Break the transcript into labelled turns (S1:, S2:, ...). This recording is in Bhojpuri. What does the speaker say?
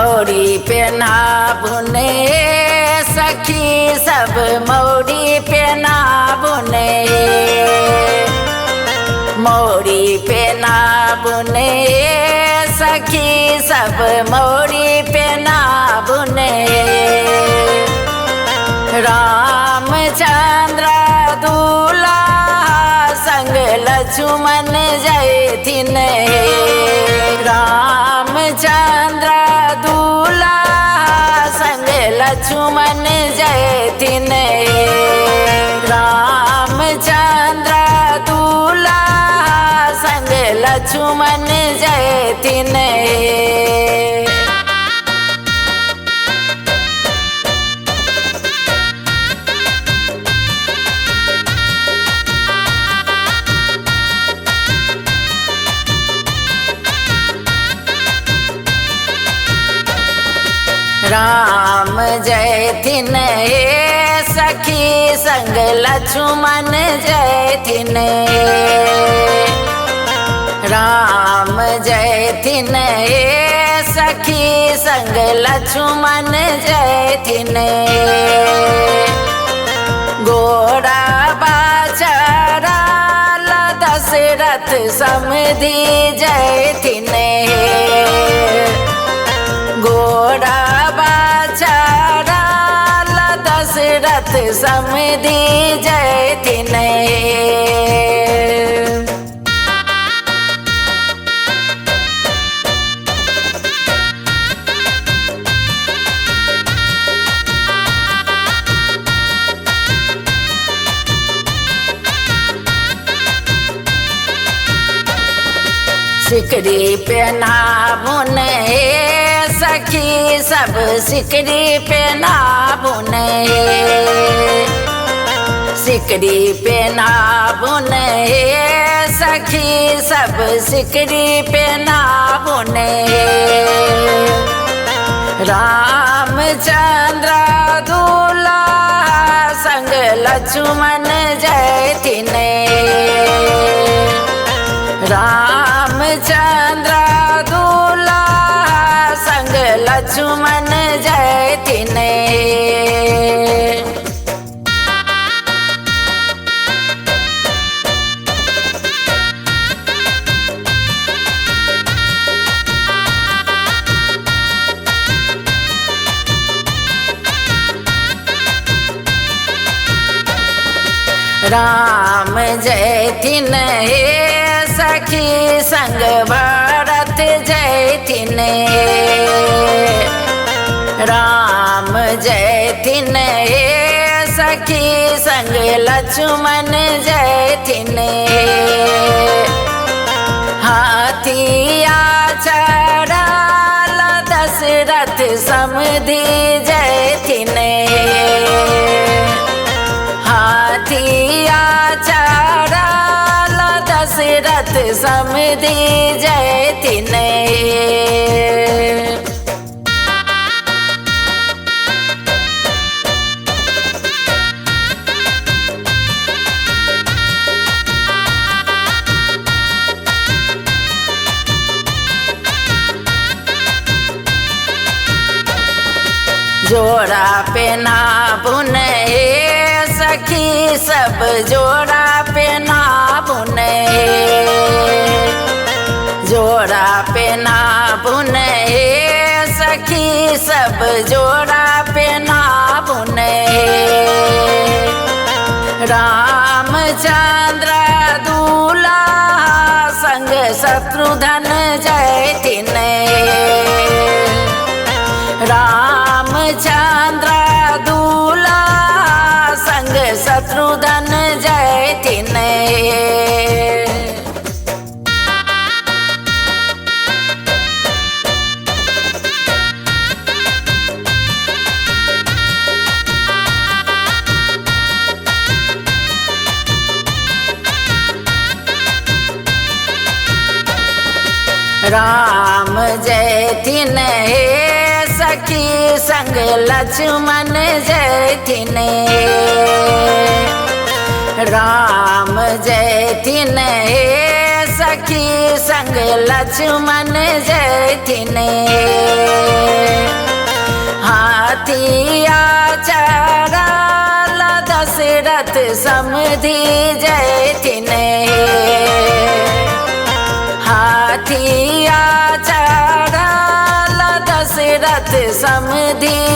S1: मौरी पेना बुने सखी सब मौरी पेना बुने मौरी पेना बुने सखी सब मौरी पेना बुने रामचंद्र दूल्हा संग लक्ष्मण जयथिन रामचंद्र दूल्हा संग लक्ष्मण जयथिन रामचंद्र दूल्हा संग लक्ष्मण जयथिन राम जयथिन सखी संग लक्ष्मण जयथिन राम जयथिन सखी संग लक्ष्मण जयथिन घोड़ा बाछड़ा दशरथ समधि जयथिन घोड़ा बाछड़ा दशरथ समधि जयथिन सिकरी पेना बुने सखी सब सिकरी पेना बुने सिकरी पेना बुने सखी सब सिकरी पेना बुने रामचंद्र दूल्हा संग लक्ष्मण जयथिन रामचंद्र दूल्हा संग लक्ष्मण जयथिन राम जयथिन सखी संग भरत जयथिन राम जयथिन सखी संग लक्ष्मण जयथिन हाथिया चढ़ाल दशरथ समधि जयथिन हाथिया चढ़ाल दशरथ समधि जयथिन जोड़ा पेना बुने सखी सब जोड़ा पेना बुने जोड़ा पेना बुने सखी सब जोड़ा पेना बुने रामचंद्र दूल्हा संग शत्रुघ्न जयथिन रामचंद्र दूल्हा संग शत्रुघ्न जयथिन राम जयथिन सखी संग लक्ष्मण जयथिन राम जयथिन सखी सखी संग लक्ष्मण जैथिन हाथिया चढ़ल दशरथ समधि जैथिन हाथिया चढ़ल दशरथ समधि